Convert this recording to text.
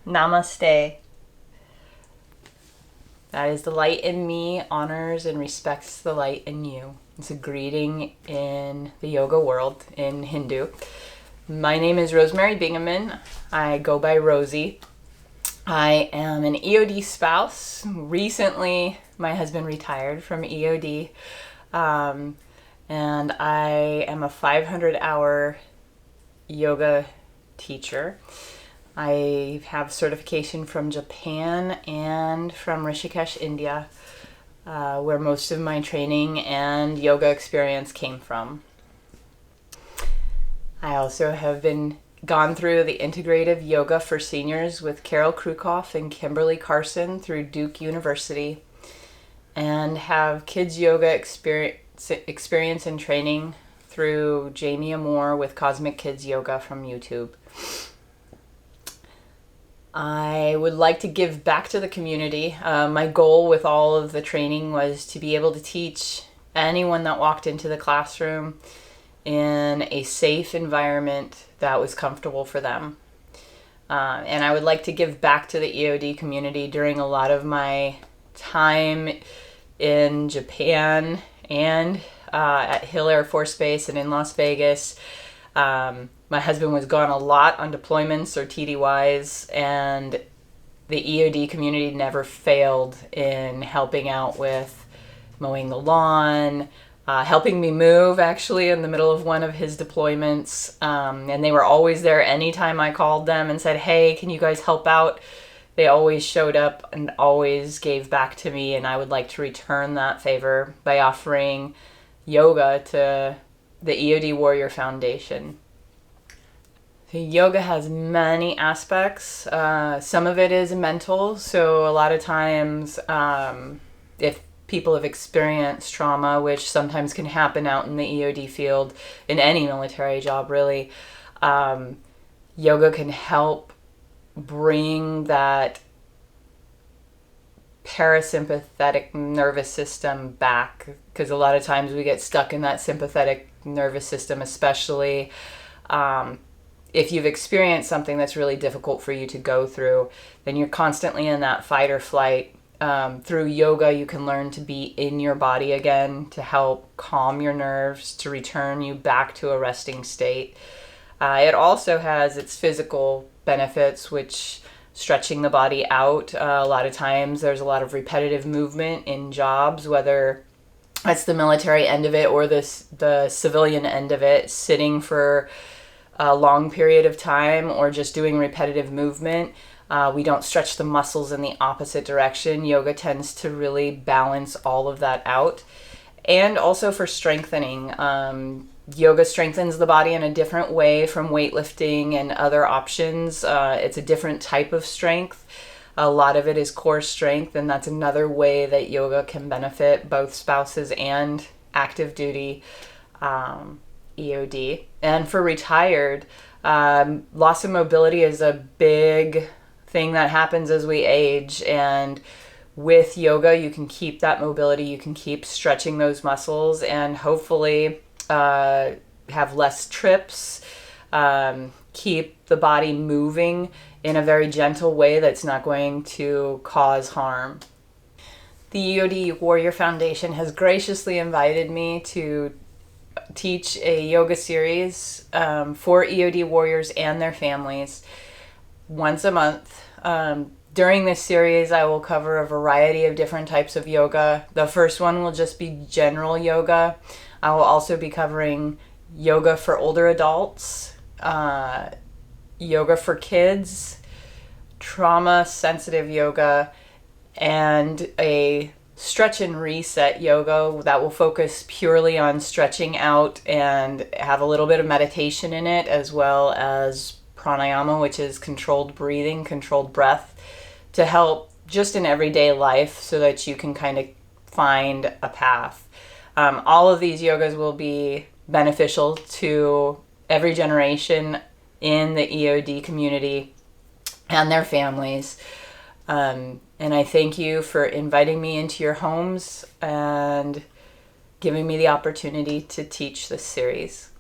Namaste. That is the light in me honors and respects the light in you. It's a greeting in the yoga world in Hindu. My name is Bingaman. I go by Rosie. I am an EOD spouse. Recently, my husband retired from EOD. And I am a 500-hour yoga teacher. I have certification from Japan and from Rishikesh, India, where most of my training and yoga experience came from. I also have gone through the integrative yoga for seniors with Carol Krukoff and Kimberly Carson through Duke University, and have kids yoga experience and training through Jamie Amore with Cosmic Kids Yoga from YouTube. I would like to give back to the community. My goal with all of the training was to be able to teach anyone that walked into the classroom in a safe environment that was comfortable for them. And I would like to give back to the EOD community during a lot of my time in Japan and at Hill Air Force Base and in Las Vegas. My husband was gone a lot on deployments or TDYs, and the EOD community never failed in helping out with mowing the lawn, helping me move actually in the middle of one of his deployments. And they were always there anytime I called them and said, hey, can you guys help out? They always showed up and always gave back to me, and I would like to return that favor by offering yoga to the EOD Warrior Foundation. So yoga has many aspects. Some of it is mental. So a lot of times, if people have experienced trauma, which sometimes can happen out in the EOD field, in any military job really, yoga can help bring that parasympathetic nervous system back, because a lot of times we get stuck in that sympathetic nervous system, especially if you've experienced something that's really difficult for you to go through. Then you're constantly in that fight or flight. Through yoga, you can learn to be in your body again, to help calm your nerves, to return you back to a resting state. It also has its physical benefits, which stretching the body out. A lot of times there's a lot of repetitive movement in jobs, whether that's the military end of it or the civilian end of it, sitting for a long period of time or just doing repetitive movement. We don't stretch the muscles in the opposite direction. Yoga tends to really balance all of that out. And also for strengthening. Yoga strengthens the body in a different way from weightlifting and other options. It's a different type of strength. A lot of it is core strength, and that's another way that yoga can benefit both spouses and active duty EOD. And for retired, loss of mobility is a big thing that happens as we age, and with yoga you can keep that mobility, you can keep stretching those muscles, and hopefully have less trips, keep the body moving in a very gentle way that's not going to cause harm. The EOD Warrior Foundation has graciously invited me to teach a yoga series for EOD warriors and their families once a month. During this series, I will cover a variety of different types of yoga. The first one will just be general yoga. I will also be covering yoga for older adults, yoga for kids, trauma-sensitive yoga, and a stretch and reset yoga that will focus purely on stretching out and have a little bit of meditation in it, as well as pranayama, which is controlled breathing, controlled breath, to help just in everyday life so that you can kind of find a path. All of these yogas will be beneficial to every generation in the EOD community and their families. And I thank you for inviting me into your homes and giving me the opportunity to teach this series.